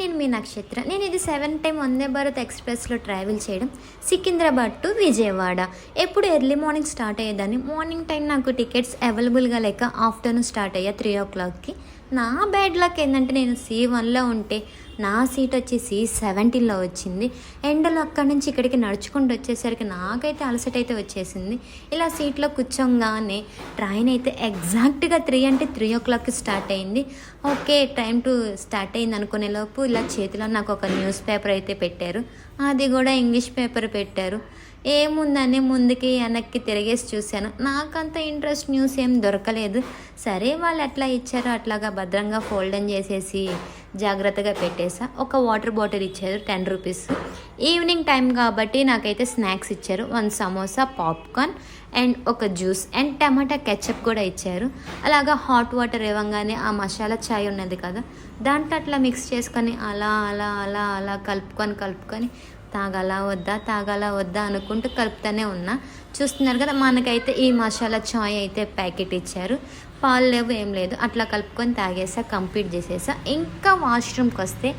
నేను మీ నక్షత్ర. నేను ఇది 7 టైమ్ వందే భారత్ ఎక్స్‌ప్రెస్‌లో ట్రావెల్ చేయడం సికింద్రాబాద్ టు విజయవాడ. ఎప్పుడు ఎర్లీ మార్నింగ్ స్టార్ట్ అయ్యేదాన్ని. మార్నింగ్ టైం నాకు టికెట్స్ అవైలబుల్‌గా లేక ఆఫ్టర్‌నూన్ స్టార్ట్ అయ్యా 3:00కి. నా బ్యాడ్ లక్ ఏందంటే నేను C1లో ఉంటే నా సీట్ వచ్చి C17లో వచ్చింది. ఎండలో అక్కడి నుంచి ఇక్కడికి నడుచుకుంటూ వచ్చేసరికి నాకైతే అలసట అయితే వచ్చేసింది. ఇలా సీట్లో కూర్చోగానే ట్రైన్ అయితే ఎగ్జాక్ట్గా 3 అంటే 3:00కి స్టార్ట్ అయింది. ఓకే, టైం టు స్టార్ట్ అయింది అనుకునేలోపు ఇలా చేతిలో నాకు ఒక న్యూస్ పేపర్ అయితే పెట్టారు. అది కూడా ఇంగ్లీష్ పేపర్ పెట్టారు. ఏముందని ముందుకి వెనక్కి తిరిగేసి చూశాను. నాకంత ఇంట్రెస్ట్ న్యూస్ ఏం దొరకలేదు. సరే, వాళ్ళు ఎట్లా ఇచ్చారో అట్లాగా భద్రంగా ఫోల్డన్ చేసేసి జాగ్రత్తగా పెట్టేసా. ఒక వాటర్ బాటిల్ ఇచ్చారు 10 రూపీస్. ఈవినింగ్ టైం కాబట్టి నాకైతే స్నాక్స్ ఇచ్చారు. 1 సమోసా, పాప్కార్న్ అండ్ ఒక జ్యూస్ అండ్ టమాటా కెచప్ కూడా ఇచ్చారు. అలాగా హాట్ వాటర్ ఇవ్వగానే ఆ మసాలా చాయ్ ఉన్నది కదా, దాంట్లో అట్లా మిక్స్ చేసుకొని అలా అలా అలా అలా కలుపుకొని తాగాలా వద్దా అనుకుంటూ కలుపుతూనే ఉన్నా. చూస్తున్నారు కదా, మనకైతే ఈ మసాలా చాయ్ అయితే ప్యాకెట్ ఇచ్చారు. పాలు లేవు, ఏం లేదు. అట్లా కలుపుకొని తాగేసా, కంప్లీట్ చేసేసా. ఇంకా వాష్రూమ్కి వస్తే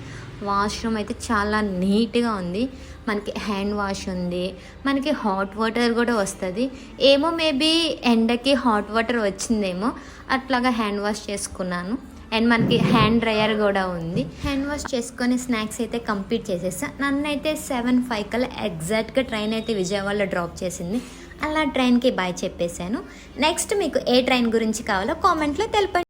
వాష్రూమ్ అయితే చాలా నీట్గా ఉంది. మనకి హ్యాండ్ వాష్ ఉంది, మనకి హాట్ వాటర్ కూడా వస్తుంది. ఏమో మేబీ ఎండకి హాట్ వాటర్ వచ్చిందేమో, అట్లాగా హ్యాండ్ వాష్ చేసుకున్నాను. అండ్ మనకి హ్యాండ్ డ్రయర్ కూడా ఉంది. హ్యాండ్ వాష్ చేసుకొని స్నాక్స్ అయితే కంప్లీట్ చేసేసా. నన్నైతే 7:05 కల్లా ఎగ్జాక్ట్గా ట్రైన్ అయితే విజయవాడలో డ్రాప్ చేసింది. అలా ట్రైన్కి బాయ్ చెప్పేశాను. నెక్స్ట్ మీకు ఏ ట్రైన్ గురించి కావాలో కామెంట్లో తెలపండి.